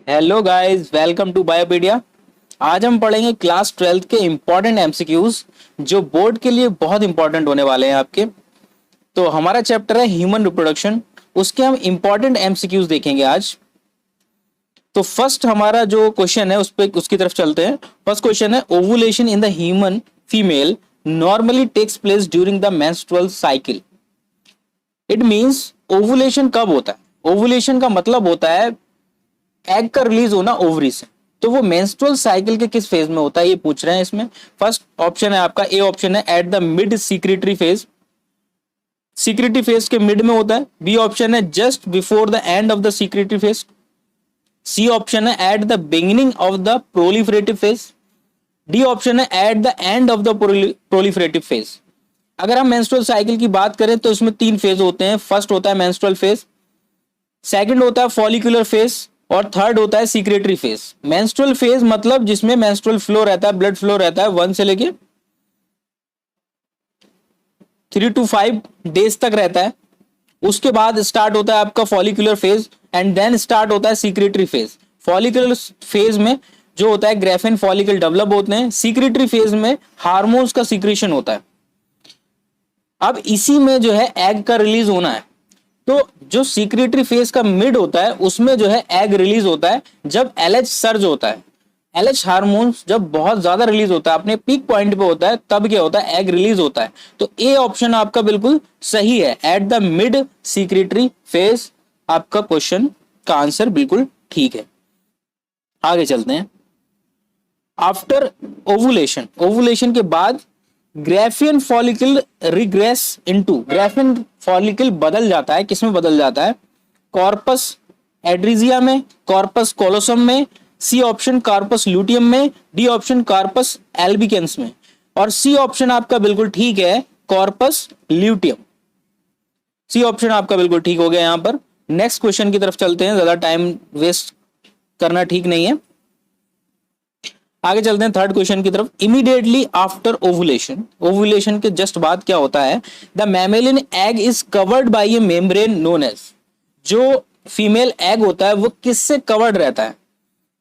Hello guys, welcome to Biopedia. आज हम पढ़ेंगे क्लास 12th के इम्पोर्टेंट एमसीक्यूज जो बोर्ड के लिए बहुत इंपॉर्टेंट होने वाले हैं आपके। तो हमारा चैप्टर है ह्यूमन रिप्रोडक्शन, उसके हम इंपॉर्टेंट एमसीक्यूज देखेंगे आज। तो फर्स्ट हमारा जो क्वेश्चन है उसकी तरफ चलते हैं। फर्स्ट क्वेश्चन है, ovulation in the human female normally takes place during the menstrual cycle. It means ovulation कब होता है? ओवुलेशन का मतलब होता है एग का रिलीज होना ओवरी से। तो वो मेंस्ट्रुअल साइकिल के किस फेज में होता है ये पूछ रहे हैं इसमें। फर्स्ट ऑप्शन है आपका ए ऑप्शन है at the mid secretory phase, secretory phase के मिड में होता है। बी ऑप्शन है just before the end of the secretory phase. C option है at the beginning of the proliferative phase. D option है at the end of the proliferative phase. अगर हम menstrual cycle की बात करें तो इसमें तीन फेज होते हैं। फर्स्ट होता है मेंस्ट्रुअल फेज, सेकंड होता है फॉलिकुलर फेज और थर्ड होता है सीक्रेटरी फेज। मेंस्ट्रुअल फेज मतलब जिसमें मेंस्ट्रुअल फ्लो रहता है, ब्लड फ्लो रहता है 1 से लेके 3 to 5 डेज तक रहता है। उसके बाद स्टार्ट होता है आपका follicular phase and then start होता है सीक्रेटरी फेज। फॉलिकुलर फेज में जो होता है ग्रेफिन फॉलिकल डेवलप होते हैं। सीक्रेटरी फेज में हार्मोन्स का सीक्रेशन होता है। अब इसी में जो है एग का रिलीज होना है। तो जो सीक्रेटरी फेज का मिड होता है उसमें जो है एग रिलीज होता है जब एलएच सर्ज होता है। एलएच हार्मोन्स जब बहुत ज्यादा रिलीज होता है, अपने पीक पॉइंट पे होता है, तब क्या होता है? एग रिलीज होता है। तो ए ऑप्शन आपका बिल्कुल सही है, at the mid secretory phase. आपका क्वेश्चन का आंसर बिल्कुल ठीक है। आगे चलते हैं। आफ्टर ओवुलेशन, ओवुलेशन के बाद Graafian follicle regress into, Graafian follicle बदल जाता है। किसमें बदल जाता है? कॉर्पस एड्रीजिया में, कॉर्पस कोलोसम में, सी ऑप्शन कॉर्पस ल्यूटियम में, डी ऑप्शन कॉर्पस एल्बिकेंस में। और सी ऑप्शन आपका बिल्कुल ठीक है, कॉर्पस ल्यूटियम। सी ऑप्शन आपका बिल्कुल ठीक हो गया। यहां पर नेक्स्ट क्वेश्चन की तरफ चलते हैं, ज्यादा टाइम वेस्ट करना ठीक नहीं है। आगे चलते हैं थर्ड क्वेश्चन की तरफ। इमीडिएटली आफ्टर ओवुलेशन, ओवुलेशन के जस्ट बाद क्या होता है? The mammalian egg is covered by a membrane known as. जो फीमेल एग होता है वो किससे कवर्ड रहता है?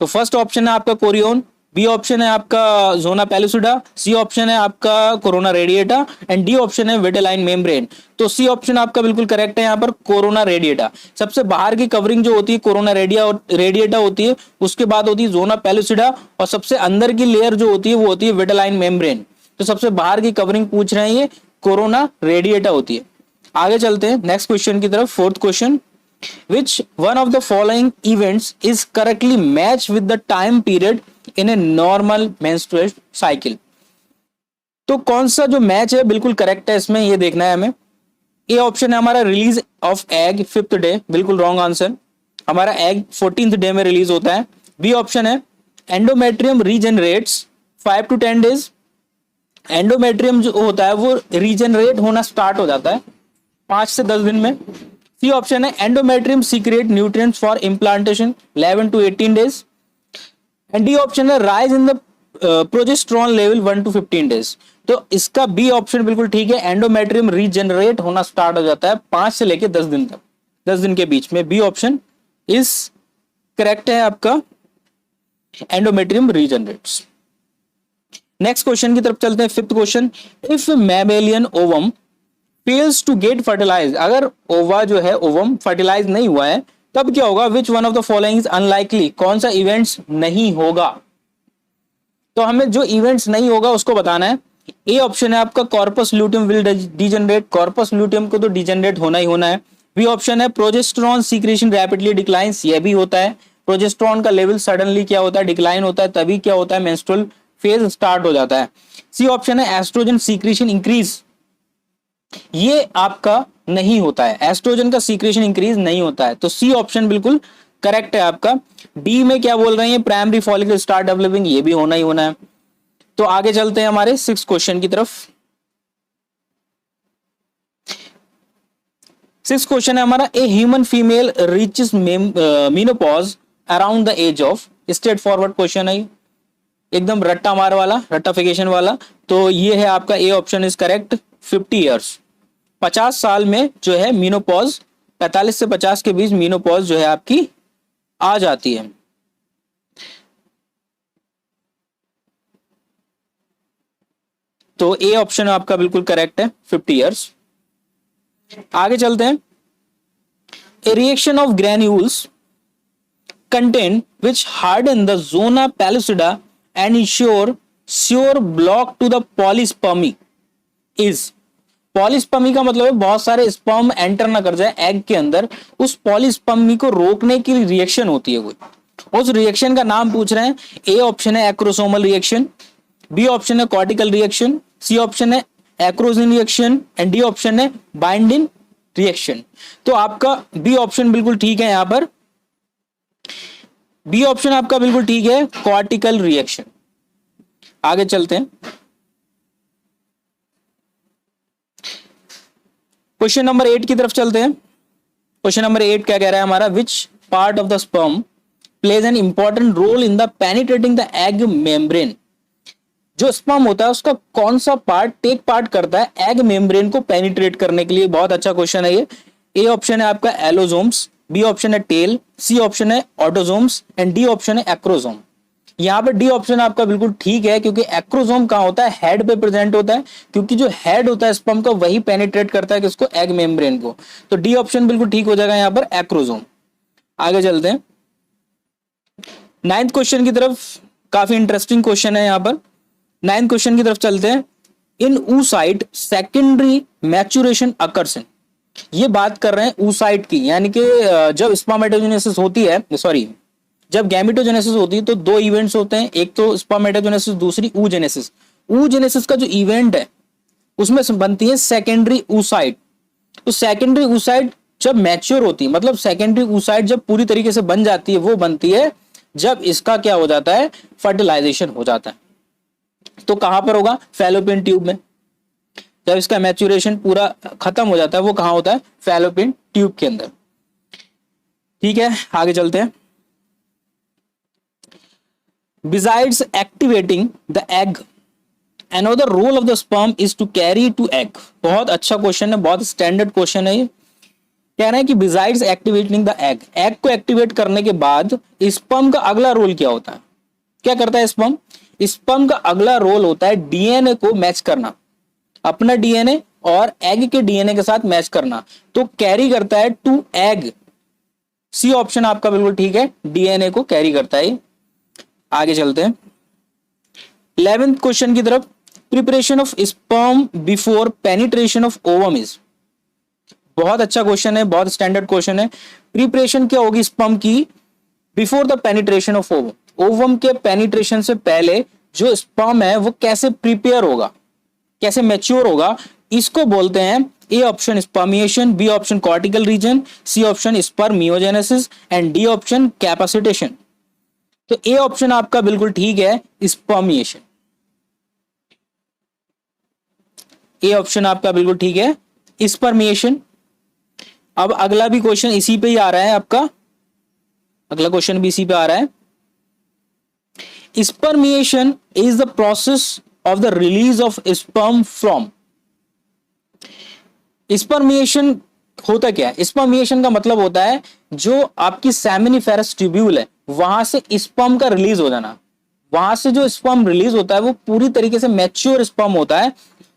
तो फर्स्ट ऑप्शन है आपका कोरियोन, बी ऑप्शन है आपका जोना पेलिसुडा, सी ऑप्शन है आपका corona radiata and D option है विटेलाइन मेम्ब्रेन। तो सी ऑप्शन आपका बिल्कुल करेक्ट है। यहाँ पर कोरोना रेडिएटा सबसे बाहर की कवरिंग जो होती है कोरोना रेडिएटा होती है, उसके बाद होती है जोना पेलिसुडा और सबसे अंदर की लेयर जो होती है वो होती है विटेलाइन मेम्ब्रेन। तो सबसे बाहर की कवरिंग पूछ रहे हैं, ये कोरोना रेडिएटा होती है। आगे चलते हैं नेक्स्ट क्वेश्चन की तरफ। Fourth question, which one of the following events is correctly matched with the time period in a normal menstrual cycle? तो कौन सा जो मैच है बिल्कुल करेक्ट है इसमें, ये देखना है हमें। ए ऑप्शन है हमारा release of egg 5th day, बिल्कुल रॉन्ग आंसर। हमारा एग 14th डे में रिलीज होता है। बी ऑप्शन है endometrium regenerates 5 to 10 days. Endometrium जो होता है वो रीजनरेट होना स्टार्ट हो जाता है 5 से 10 दिन में। सी ऑप्शन है endometrium secrete nutrients for implantation 11 to 18 days and D option है rise in the progesterone level 1 to 15 days. तो इसका बी ऑप्शन बिल्कुल ठीक है, एंडोमेट्रियम रीजनरेट होना स्टार्ट हो जाता है 5 से लेके 10 दिन तक, 10 दिन के बीच में। बी ऑप्शन इज करेक्ट है आपका, एंडोमेट्रियम रीजनरेट्स। नेक्स्ट क्वेश्चन की तरफ चलते हैं, fifth question. If mammalian ovum fails to get fertilize, अगर ओवा जो है ओवम फर्टिलाइज नहीं हुआ है तब क्या होगा? विच one of the following is unlikely, कौन सा इवेंट्स नहीं होगा? तो हमें जो इवेंट्स नहीं होगा उसको बताना है। ए ऑप्शन है आपका corpus luteum will degenerate, corpus luteum को तो डिजेनरेट होना ही होना है। बी ऑप्शन है प्रोजेस्टेरॉन सीक्रेशन रैपिडली डिक्लाइंस, ये भी होता है। प्रोजेस्टेरॉन का लेवल सडनली क्या होता है? डिक्लाइन होता है, तभी क्या होता है? मेंस्ट्रुअल फेज स्टार्ट हो जाता है। सी ऑप्शन है एस्ट्रोजन सीक्रेशन इंक्रीज, ये आपका नहीं होता है, एस्ट्रोजन का सीक्रेशन इंक्रीज नहीं होता है। तो सी ऑप्शन बिल्कुल करेक्ट है आपका। डी में क्या बोल रहे हैं? प्राइमरी फॉलिकल स्टार्ट डेवलपिंग, ये भी होना ही होना है। तो आगे चलते हैं हमारे सिक्स क्वेश्चन की तरफ। सिक्स क्वेश्चन है हमारा, a human female reaches menopause around the age of, straightforward question है, एकदम रट्टा मार वाला, रट्टाफिकेशन वाला। तो ये है आपका A option is correct, 50 years, 50 साल में जो है मीनोपॉज, 45 से 50 के बीच मीनोपॉज जो है आपकी आ जाती है। तो ए ऑप्शन आपका बिल्कुल करेक्ट है, 50 ईयर्स। आगे चलते हैं। A reaction of granules contain which harden the zona pellucida and ensure sure block to the polyspermy is. Polyspermy का मतलब है बहुत सारे स्पर्म एंटर ना कर जाए एग के अंदर, उस पॉलीस्पर्मी को रोकने की रिएक्शन होती है कोई। उस रिएक्शन का नाम पूछ रहे हैं। ए ऑप्शन है एक्रोसोमल रिएक्शन, बी ऑप्शन है कॉर्टिकल रिएक्शन, सी ऑप्शन है एक्रोजिन रिएक्शन एंड डी ऑप्शन है बाइंडिंग रिएक्शन। तो आपका बी ऑप्शन बिल्कुल ठीक है। यहां पर बी ऑप्शन आपका बिल्कुल ठीक है, कॉर्टिकल रिएक्शन। आगे चलते हैं। क्वेश्चन नंबर 8 की तरफ चलते हैं। क्वेश्चन नंबर 8 क्या कह रहा है हमारा, which part of the sperm plays an important role in the penetrating the egg membrane. जो स्पर्म होता है उसका कौन सा पार्ट टेक पार्ट करता है एग मेम्ब्रेन को पेनिट्रेट करने के लिए। बहुत अच्छा क्वेश्चन है ये। ए ऑप्शन है आपका एलोजोम्स, बी ऑप्शन है टेल, सी ऑप्शन है ऑटोजोम्स एंड डी ऑप्शन है एक्रोजोम। यहां पर डी ऑप्शन आपका बिल्कुल ठीक है, क्योंकि एक्रोजोम कहां होता है, हेड पे प्रेजेंट होता है, क्योंकि जो हेड होता है स्पर्म का वही पेनिट्रेट करता है किसको, एग मेम्ब्रेन को। तो डी ऑप्शन बिल्कुल ठीक हो जाएगा यहां पर, एक्रोजोम। आगे चलते हैं 9th क्वेश्चन की तरफ। काफी इंटरेस्टिंग क्वेश्चन है यहां पर। 9th क्वेश्चन की तरफ चलते हैं। इन oocyte secondary maturation occurs in. ये बात कर रहे हैं oocyte की, यानी कि जब स्पर्मेटोजेनेसिस होती है, सॉरी जब गैमेटोजेनेसिस होती है तो दो इवेंट्स होते हैं, एक तो स्पर्मेटोजेनेसिस, दूसरी oogenesis। oogenesis का जो इवेंट है उसमें बनती है सेकेंडरी oocyte। तो सेकेंडरी oocyte जब मैच्योर होती है, मतलब सेकेंडरी oocyte जब पूरी तरीके से बन जाती है, वो बनती है जब इसका क्या हो जाता है, फर्टिलाइजेशन हो जाता है। तो कहां पर होगा, फैलोपियन ट्यूब में। जब इसका मैच्योरेशन पूरा खत्म हो जाता है वो कहां होता है, फैलोपियन ट्यूब के अंदर। ठीक है, आगे चलते हैं। Besides activating the egg, another role of the sperm is to carry to egg। बहुत अच्छा क्वेश्चन है, बहुत स्टैंडर्ड क्वेश्चन है ये। कह रहे हैं कि besides activating the egg, egg को एक्टिवेट करने के बाद स्पर्म का अगला रोल क्या होता है, क्या करता है स्पर्म। स्पर्म का अगला रोल होता है डीएनए को मैच करना, अपना डीएनए और एग के डीएनए के साथ मैच करना। तो कैरी करता है टू एग। सी ऑप्शन आपका बिल्कुल ठीक है, डीएनए को कैरी करता है। आगे चलते हैं 11th क्वेश्चन की तरफ। Preparation of sperm before penetration of ovum is. बहुत अच्छा क्वेश्चन है, बहुत स्टैंडर्ड क्वेश्चन है। प्रिपरेशन क्या होगी स्पर्म की before the penetration of ovum. Ovum के पेनिट्रेशन से पहले जो स्पर्म है वो कैसे प्रिपेयर होगा, कैसे मैच्योर होगा, इसको बोलते हैं A option spermiation, B option cortical region, C option spermiogenesis and D option capacitation. तो ए ऑप्शन आपका बिल्कुल ठीक है, स्पर्मिएशन। ए ऑप्शन आपका बिल्कुल ठीक है, स्पर्मिएशन। अब अगला भी क्वेश्चन इसी पे ही आ रहा है आपका, अगला क्वेश्चन भी इसी पे आ रहा है। Spermiation is the process of the release of sperm from. Spermiation होता क्या है, स्पर्मिएशन का मतलब होता है जो आपकी सेमिनिफेरस ट्यूब्यूल है वहां से स्पर्म का रिलीज हो जाना। वहां से जो स्पर्म रिलीज होता है वो पूरी तरीके से मैच्योर स्पर्म होता है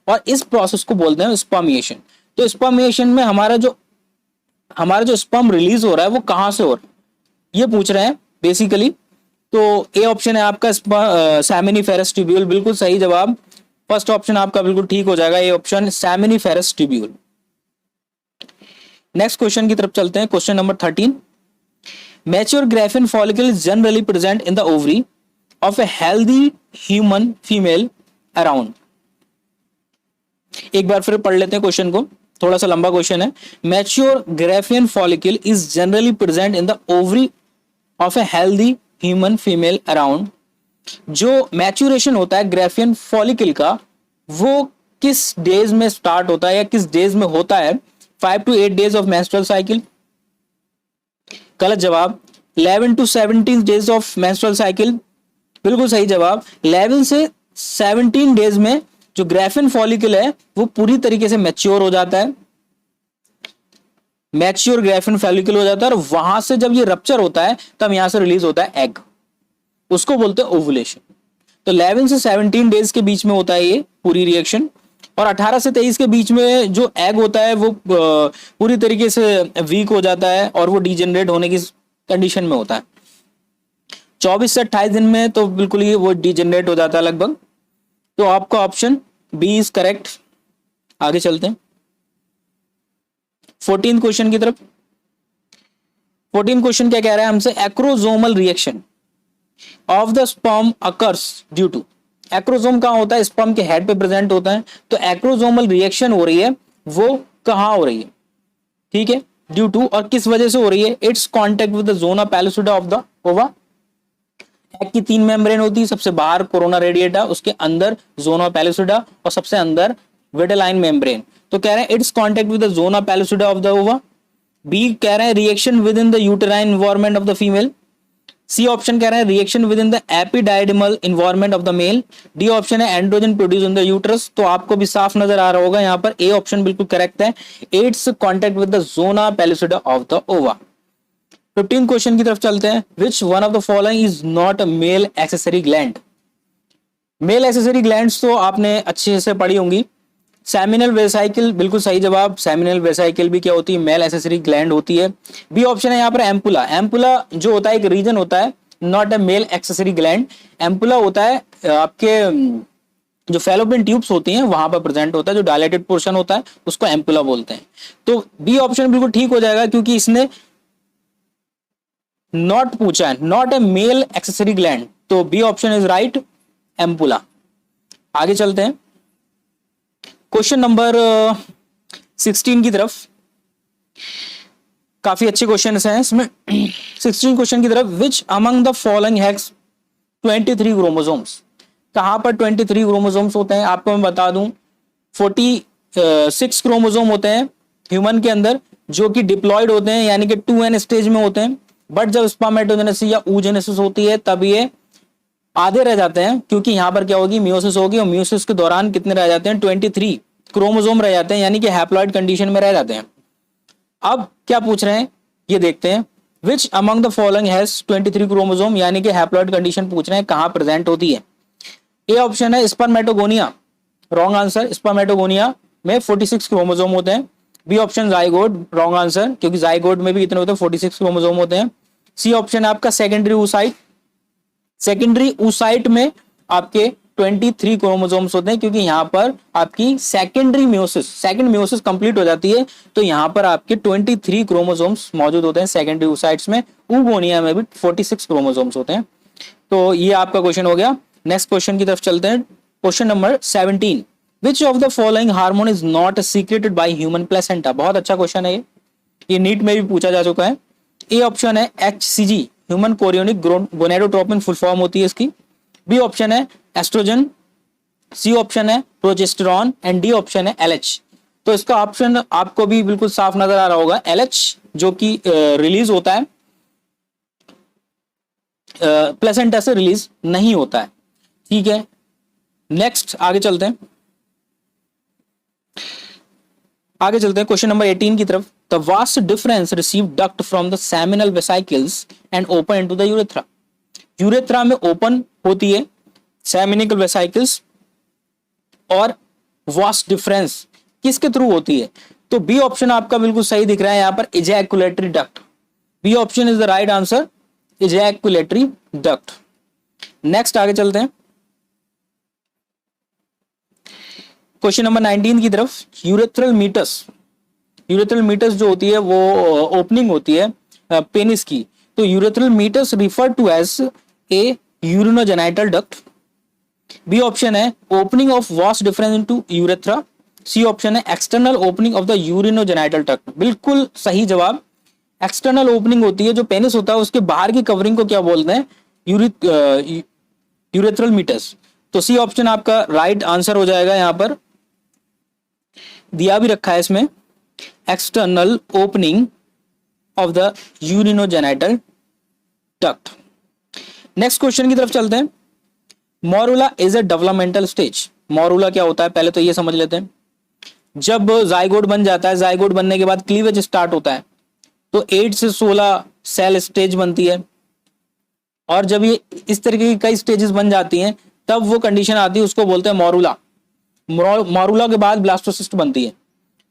और इस प्रोसेस को बोलते हैं स्पर्मिएशन। तो स्पर्मिएशन में हमारा जो स्पर्म रिलीज हो रहा है वो कहां से हो रहा है ये पूछ रहे हैं बेसिकली। तो ए ऑप्शन है आपका सेमिनिफेरस ट्यूब्यूल, बिल्कुल सही जवाब। फर्स्ट ऑप्शन आपका बिल्कुल ठीक हो जाएगा, A option seminiferous tubule. Next question की तरफ चलते हैं। Question number 13। Mature graphene follicle is generally present in the ovary of a healthy human female around. एक बार फिर पढ़ लेते हैं क्वेश्चन को, थोड़ा सा लंबा क्वेश्चन है। Mature graphene follicle is generally present in the ovary of a healthy human female around. जो मैच्योरेशन होता है ग्राफिन फॉलिकल का वो किस डेज में स्टार्ट होता है या किस डेज में होता है, 5 to 8 days of menstrual cycle। गलत जवाब। 11 to 17 days of menstrual cycle, बिल्कुल सही जवाब। 11 से 17 डेज में जो ग्राफिन फॉलिकल है वो पूरी तरीके से मैच्योर हो जाता है, मैच्योर ग्राफिन फॉलिकल हो जाता है और वहां से जब ये रप्चर होता है तब यहां से रिलीज होता है एग, उसको बोलते हैं ओवुलेशन। तो 11 से 17 डेज के बीच में होता है ये पूरी रिएक्शन, और 18 से 23 के बीच में जो एग होता है वो पूरी तरीके से वीक हो जाता है और वो डीजेनरेट होने की कंडीशन में होता है। 24 से 28 दिन में तो बिल्कुल ही वो डीजेनरेट हो जाता है लगभग। तो आपका ऑप्शन बी इज करेक्ट। आगे चलते हैं 14 क्वेश्चन की तरफ। 14 क्वेश्चन क्या कह रहा है हमसे, acrosomal reaction of the sperm occurs due to. Acrosome कहां होता है, स्पर्म के हेड पे प्रेजेंट होता है। तो एक्रोसोमल रिएक्शन हो रही है वो कहां हो रही है, ठीक है, ड्यू टू, और किस वजह से हो रही है, it's contact with the zona pellucida of the ova. Egg की 3 मेम्ब्रेन होती है, सबसे बाहर कोरोना रेडिएटा, उसके अंदर जोना पैलिसुडा और सबसे अंदर विटेलाइन मेम्ब्रेन। तो कह रहे हैं it's contact with the zona pellucida of the ova. B कह रहे हैं reaction within the uterine environment of the female. C option कह रहे हैं reaction within the epididymal environment of the male. D option है androgen produce in the uterus. तो आपको भी साफ नजर आ रहा होगा यहाँ पर ए ऑप्शन बिल्कुल करेक्ट है, it's contact with the zona pellucida of the ova. 15 question की तरफ चलते हैं। Which one of the following is not a male accessory gland. Male accessory glands तो आपने अच्छे से पढ़ी होंगी। सेमिनल वेसाइकिल बिल्कुल सही जवाब। सेमिनल वेसाइकिल भी क्या होती है, मेल एक्सेसरी ग्लैंड होती है। बी ऑप्शन है यहाँ पर एम्पुला। एम्पुला जो होता है एक रीजन होता है, not a male accessory gland. Ampulla होता है आपके जो फैलोपियन ट्यूब्स होती हैं वहां पर प्रेजेंट होता है, जो डायलेटेड पोर्शन होता है उसको एम्पुला बोलते हैं। तो बी ऑप्शन बिल्कुल ठीक हो जाएगा क्योंकि इसने नॉट पूछा है, not a male accessory gland. तो B option is right, ampulla. आगे चलते हैं क्वेश्चन नंबर 16 की तरफ। काफी अच्छे क्वेश्चन हैं इसमें। 16 क्वेश्चन की तरफ, which among the following has 23 chromosomes. कहां पर 23 क्रोमोसोम्स होते हैं आपको मैं बता दूं। 46 क्रोमोसोम होते हैं ह्यूमन के अंदर जो कि डिप्लॉयड होते हैं, यानी कि 2n स्टेज में होते हैं। बट जब स्पर्मेटोजेनेसिस या oogenesis होती है तब ये आधे रह जाते हैं, क्योंकि यहां पर क्या होगी, मियोसिस होगी, और मियोसिस के दौरान कितने रह जाते हैं, 23 क्रोमोसोम रह जाते हैं, यानी कि हैप्लॉइड कंडीशन में रह जाते हैं। अब क्या पूछ रहे हैं ये देखते हैं। Which among the following has 23 chromosome, यानी कि हैप्लॉइड कंडीशन पूछ रहे हैं कहां प्रेजेंट होती है। ए ऑप्शन है स्पर्मेटोगोनिया, रॉन्ग आंसर। स्पर्मेटोगोनिया में 46 क्रोमोसोम होते हैं। B option zygote, wrong answer, क्योंकि जाइगोट में भी कितने होते हैं, 46 क्रोमोसोम होते हैं। सी ऑप्शन है आपका सेकेंडरी oocyte। सेकेंडरी oocyte में आपके 23 क्रोमोसोम्स होते हैं, क्योंकि यहां पर आपकी secondary meiosis, second meiosis complete हो जाती है, तो यहां पर आपके 23 क्रोमोसोम्स मौजूद होते हैं सेकेंडरी oocytes में। ऊगोनिया में भी 46 क्रोमोसोम्स होते हैं। तो ये आपका क्वेश्चन हो गया। नेक्स्ट क्वेश्चन की तरफ चलते हैं। Question number 17, which of the following hormone is not secreted by human placenta. बहुत अच्छा क्वेश्चन है ये नीट में भी पूछा जा चुका है। ए ऑप्शन है HCG, human chorionic gonadotropin full form होती है इसकी। बी ऑप्शन है एस्ट्रोजन। सी ऑप्शन है प्रोजेस्टेरॉन एंड डी ऑप्शन है LH। तो इसका ऑप्शन आपको भी बिल्कुल साफ नजर आ रहा होगा, LH, जो कि रिलीज होता है प्लेसेंटा से, रिलीज नहीं होता है, ठीक है। नेक्स्ट आगे चलते हैं। आगे चलते हैं क्वेश्चन नंबर 18 की तरफ। The vast difference receive duct from the seminal vesicles and open into the urethra. Urethra में ओपन होती है सेमिनिकल वेसाइकल्स, और वास्ट डिफरेंस किसके थ्रू होती है। तो बी ऑप्शन आपका बिल्कुल सही दिख रहा है यहां पर, ejaculatory duct. B option is the right answer, ejaculatory duct. Next आगे चलते हैं क्वेश्चन नंबर 19 की तरफ। यूरेथ्रल मीटस, यूरेथ्रल मीटस जो होती है वो ओपनिंग होती है पेनिस की। तो urethral meatus refer to as a urinogenital duct. B option है opening of vas deferens into urethra. C option है external opening of the urinogenital duct. बिल्कुल सही जवाब, एक्सटर्नल ओपनिंग होती है, जो पेनिस होता है उसके बाहर की कवरिंग को क्या बोलते हैं, यूरेथ्रल मीटस। तो सी ऑप्शन आपका राइट आंसर हो जाएगा। यहां पर दिया भी रखा है इसमें, external opening of the urinogenital duct. Next question की तरफ चलते हैं। Morula is a developmental stage. Morula क्या होता है पहले तो ये समझ लेते हैं। जब जाइगोट बन जाता है, जाइगोट बनने के बाद क्लीवेज स्टार्ट होता है, तो 8 से 16 सेल स्टेज बनती है, और जब ये इस तरीके की कई स्टेजेस बन जाती हैं तब वो कंडीशन आती है, उसको बोलते हैं मॉरूला। मॉरूला के बाद ब्लास्टोसिस्ट बनती है।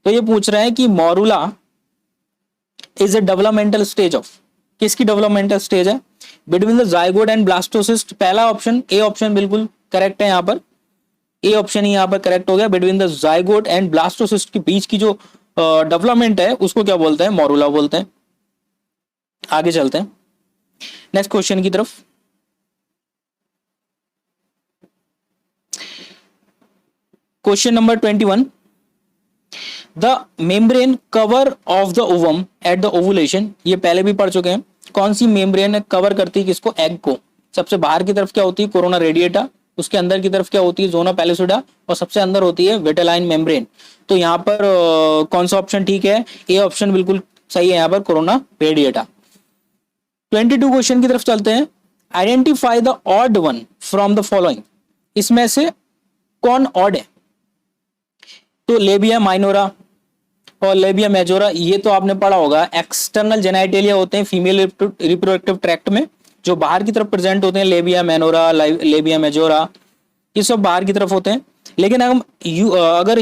तो ये पूछ रहे हैं कि morula is a developmental stage of, किसकी डेवलपमेंटल स्टेज है? Between the zygote and blastocyst. पहला ऑप्शन, ए ऑप्शन बिल्कुल करेक्ट है, यहाँ पर ए ऑप्शन ही यहाँ पर करेक्ट हो गया। Between the zygote and blastocyst के बीच की जो डेवलपमेंट है उसको क्या बोलते हैं? मॉरूला बोलते हैं। आगे चलते हैं नेक्स्ट क्वेश्चन की तरफ। Question number 21, the membrane cover of the ovum at the ovulation. ये पहले भी पढ़ चुके हैं। कौन सी मेम्ब्रेन कवर करती है किसको? एग को। सबसे बाहर की तरफ क्या होती है? Corona radiata. उसके अंदर की तरफ क्या होती है? जोना पैलिसुडा। और सबसे अंदर होती है विटेलाइन मेम्ब्रेन। तो यहाँ पर कौन सा ऑप्शन ठीक है? ए ऑप्शन बिल्कुल सही है यहाँ पर, कोरोना रेडिएटा। 22 क्वेश्चन की तरफ चलते हैं। Identify the odd one from the following. इसमें से कौन ऑड है? तो लेबिया माइनोरा और लेबिया मेजोरा, ये तो आपने पढ़ा होगा। एक्सटर्नल जेनाइटेलिया होते हैं फीमेल रिप्रोडक्टिव ट्रैक्ट में, जो बाहर की तरफ प्रेजेंट होते हैं। लेबिया माइनोरा, लेबिया मेजोरा, ये सब बाहर की तरफ होते हैं। लेकिन अगर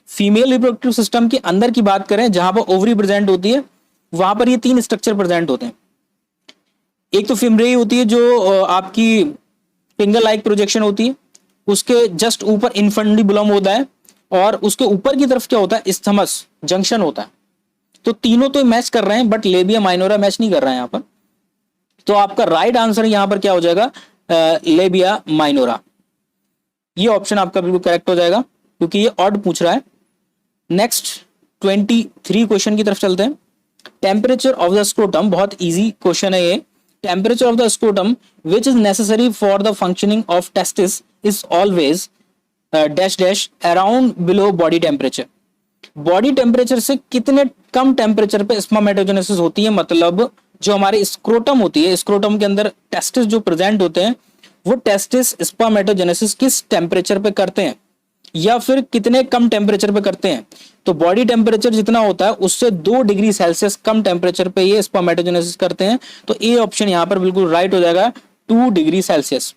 फीमेल रिप्रोडक्टिव सिस्टम के अंदर की बात करें, जहां पर ओवरी प्रेजेंट होती है, वहां पर ये 3 स्ट्रक्चर प्रेजेंट होते हैं। एक तो फिमरेई होती है, जो आपकी फिंगर लाइक प्रोजेक्शन होती है, उसके जस्ट ऊपर इन्फंडिबुलम होता है, और उसके ऊपर की तरफ क्या होता है? इस्थमस जंक्शन होता है। तो तीनों तो मैच कर रहे हैं, बट लेबिया माइनोरा मैच नहीं कर रहा है यहाँ पर। तो आपका राइट आंसर यहाँ पर क्या हो जाएगा? Labia minora. ये ऑप्शन आपका बिल्कुल करेक्ट हो जाएगा, क्योंकि ये ऑड पूछ रहा है। नेक्स्ट 23 क्वेश्चन की तरफ चलते हैं। टेम्परेचर ऑफ द स्क्रोटम, बहुत इजी क्वेश्चन है ये। Temperature of the scrotum which is necessary for the functioning of testis is always dash dash around below body temperature. Body temperature से कितने कम टेम्परेचर पे स्पर्मेटोजेनेसिस होती है? मतलब जो हमारी स्क्रोटम होती है, स्क्रोटम के अंदर टेस्टिस जो प्रेजेंट होते हैं, वो टेस्टिस स्पर्मेटोजेनेसिस किस टेम्परेचर पे करते हैं, या फिर कितने कम टेम्परेचर पे करते हैं? तो बॉडी टेम्परेचर जितना होता है उससे 2 डिग्री सेल्सियस कम टेम्परेचर पे ये स्पर्मेटोजेनेसिस करते हैं। तो ए ऑप्शन यहाँ पर बिल्कुल राइट हो जाएगा, 2 डिग्री सेल्सियस।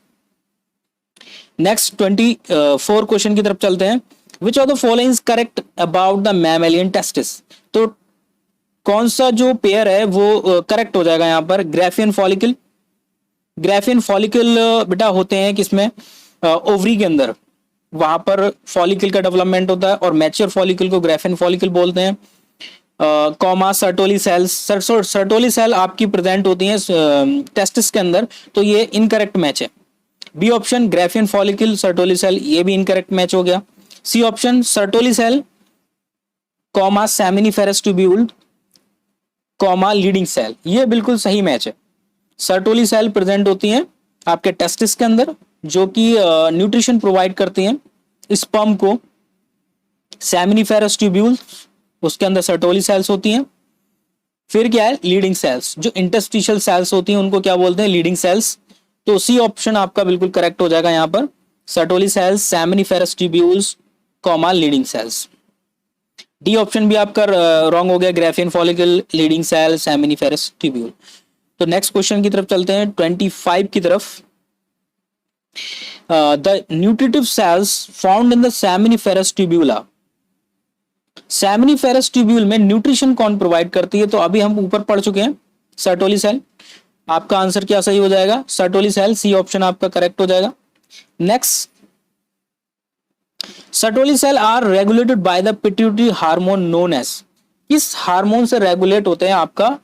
नेक्स्ट 24 क्वेश्चन की तरफ चलते हैं। Which of the following is correct about the mammalian testis. तो कौन सा जो पेयर है वो करेक्ट हो जाएगा यहाँ पर? Graafian follicle. ग्राफियन फॉलिकल बेटा होते हैं किसमें? ओवरी के अंदर, वहां पर फॉलिकल का डेवलपमेंट होता है, और मैच्योर फॉलिकल को ग्राफियन फॉलिकल बोलते हैं। Comma Sertoli cells, Sertoli cell आपकी प्रेजेंट होती हैं टेस्टिस के अंदर। तो ये इनकरेक्ट मैच है। B option Graafian follicle Sertoli cell, ये भी इनकरेक्ट मैच हो गया। C option Sertoli cell comma seminiferous tubule comma leading cell, ये बिल्कुल सही मैच है। सर्टोली सेल प्रेजेंट होती हैं आपके टेस्टिस के अंदर, जो कि न्यूट्रिशन प्रोवाइड करती हैं स्पर्म को। सेमिनिफेरस ट्यूब्यूल, उसके अंदर सर्टोली सेल्स होती हैं। फिर क्या है? लीडिंग सेल्स, जो इंटरस्टिशियल सेल्स होती हैं उनको क्या बोलते हैं? Leading cells. तो सी ऑप्शन आपका बिल्कुल करेक्ट हो जाएगा यहाँ पर, Sertoli cells, seminiferous tubules comma Leydig cells. D option भी आपका रॉन्ग हो गया, Graafian follicle, Leydig cell, seminiferous tubule. तो नेक्स्ट क्वेश्चन की तरफ चलते हैं, 25 की तरफ। The nutritive cells found in the seminiferous tubule. Seminiferous tubule में न्यूट्रिशन कौन प्रोवाइड करती है? तो अभी हम ऊपर पढ़ चुके हैं, सर्टोली सेल। आपका आंसर क्या सही हो जाएगा? सर्टोली सेल, सी ऑप्शन आपका करेक्ट हो जाएगा। Next, Sertoli cell are regulated by the pituitary hormone known as. किस हार्मोन से रेगुलेट होते हैं आपका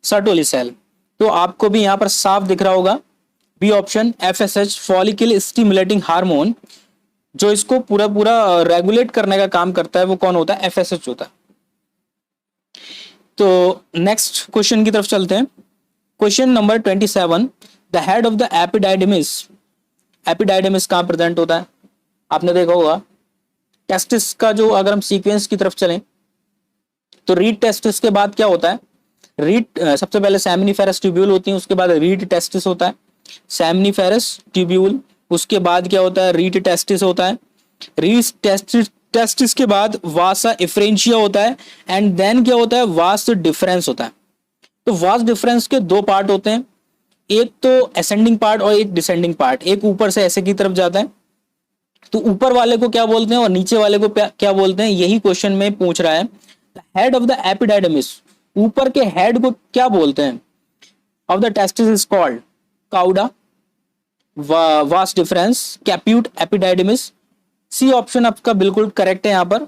सर्टोली सेल? तो आपको भी यहां पर साफ दिख रहा होगा, B option FSH, follicle stimulating hormone. जो इसको पूरा पूरा रेगुलेट करने का काम करता है वो कौन होता है? एफएसएच होता है। तो नेक्स्ट क्वेश्चन की तरफ चलते हैं। Question number 27, the head of the epididymis. Epididymis कहां प्रेजेंट होता है? आपने देखा होगा टेस्टिस का, जो अगर हम सीक्वेंस की तरफ चलें तो रीड टेस्टिस के बाद क्या होता है? रीड सबसे पहले सेमिनिफेरस ट्यूब्यूल होती है, उसके बाद रीड टेस्टिस होता है, सेमिनिफेरस ट्यूब्यूल, उसके बाद क्या होता है? रीड टेस्टिस होता है, रीड टेस्टिस के बाद वासा इफ्रेंशिया होता है, एंड देन क्या होता है? वास डिफरेंस होता है। तो वास डिफरेंस के 2 पार्ट होते हैं, एक तो असेंडिंग पार्ट और एक डिसेंडिंग पार्ट, एक ऊपर से ऐसे की तरफ जाता है, तो ऊपर वाले को क्या बोलते हैं और नीचे वाले को क्या बोलते हैं, यही क्वेश्चन में पूछ रहा है। हेड ऑफ द एपिडाइडमिस, ऊपर के हेड को क्या बोलते हैं, of the testis is called cauda, vas deferens, caput, epididymis. C option आपका बिल्कुल करेक्ट है यहाँ पर,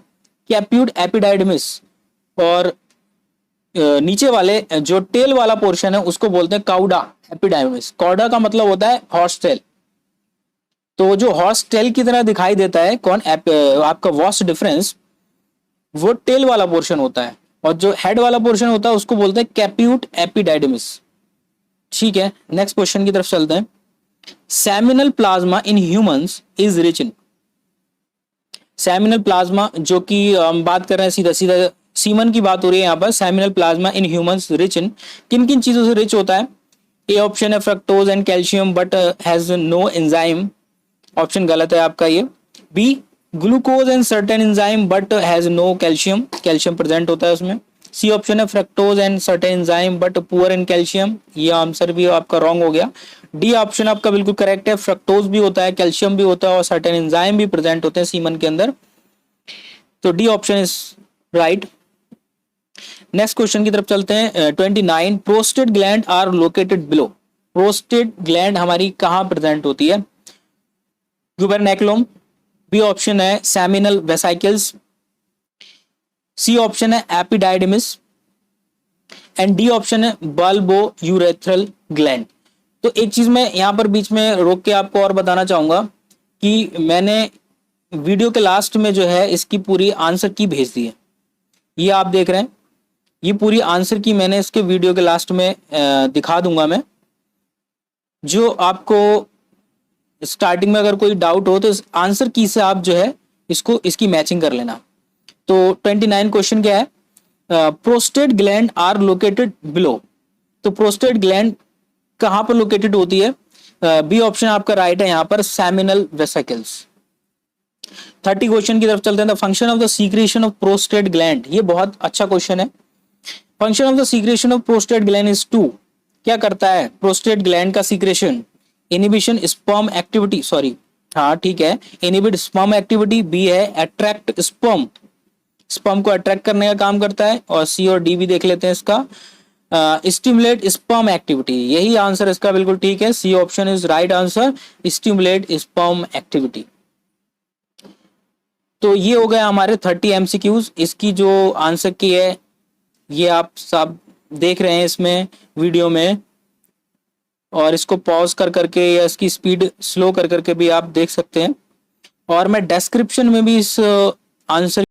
कैप्यूट एपिडाइडमिस। और नीचे वाले जो टेल वाला पोर्शन है उसको बोलते हैं काउडा एपिडाइडमिस। काउडा का मतलब होता है हॉर्स टेल, तो जो हॉर्स टेल की तरह दिखाई देता है कौन आपका वास्ट डिफरेंस, वो टेल वाला पोर्शन होता है, और जो हेड वाला पोर्शन होता है उसको बोलते हैं कैप्यूट एपिडाइडमिस। ठीक है, नेक्स्ट क्वेश्चन की तरफ चलते हैं। Seminal plasma in humans is rich in, seminal plasma जो कि हम बात कर रहे हैं सीधा सीधा सीमन की बात हो रही है यहाँ पर। Seminal plasma in humans rich in, किन किन चीजों से रिच होता है। ए ऑप्शन है fructose and calcium but has no enzyme, option गलत है आपका ये। B glucose and certain enzyme but has no calcium, calcium present होता है उसमें। सी ऑप्शन है fructose and certain enzyme but poor in calcium, ये आंसर भी आपका रॉन्ग हो गया। डी ऑप्शन आपका बिल्कुल करेक्ट है, फ्रक्टोज भी होता है, कैल्शियम भी होता है और सर्टेन एंजाइम भी प्रेजेंट होते हैं सीमन के अंदर, तो D option is right. Next question की तरफ चलते हैं। 29 prostate gland are located below, prostate gland हमारी कहां प्रेजेंट होती है। ग्यूबरनैकुलम, बी ऑप्शन है सेमिनल वेसिकल्स, सी ऑप्शन है एपिडाइडमिस एंड डी ऑप्शन है बल्बो यूरेथ्रल ग्लैंड। तो एक चीज मैं यहाँ पर बीच में रोक के आपको और बताना चाहूंगा कि मैंने वीडियो के लास्ट में जो है इसकी पूरी आंसर की भेज दी है, ये आप देख रहे हैं, ये पूरी आंसर की मैंने इसके वीडियो के लास्ट में दिखा दूंगा मैं। जो आपको स्टार्टिंग में अगर कोई डाउट हो तो इस आंसर की से आप जो है इसकी मैचिंग कर लेना। तो 29 क्वेश्चन क्या है, prostate gland are located below, तो प्रोस्टेट ग्लैंड कहां पर लोकेटेड होती है। बी ऑप्शन आपका राइट है यहाँ पर, सेमिनल वेसिकल्स। 30 क्वेश्चन की तरफ चलते हैं। The function of the secretion of prostate gland, ये बहुत अच्छा क्वेश्चन है। Function of the secretion of prostate gland is to, क्या करता है प्रोस्टेट ग्लैंड का secretion, inhibition sperm activity, sorry हाँ ठीक है, इनिबिट स्पर्म एक्टिविटी। बी है अट्रैक्ट स्पर्म, स्पर्म को अट्रैक्ट करने का काम करता है। और सी और डी भी देख लेते हैं इसका, स्टिमुलेट स्पर्म एक्टिविटी, यही आंसर इसका बिल्कुल ठीक है, C option is right answer, stimulate sperm activity. तो ये हो गया हमारे 30 एमसीक्यूज। इसकी जो आंसर की है ये आप सब देख रहे हैं इसमें वीडियो में, और इसको पॉज कर करके या इसकी स्पीड स्लो कर करके भी आप देख सकते हैं। और मैं डिस्क्रिप्शन में भी इस आंसर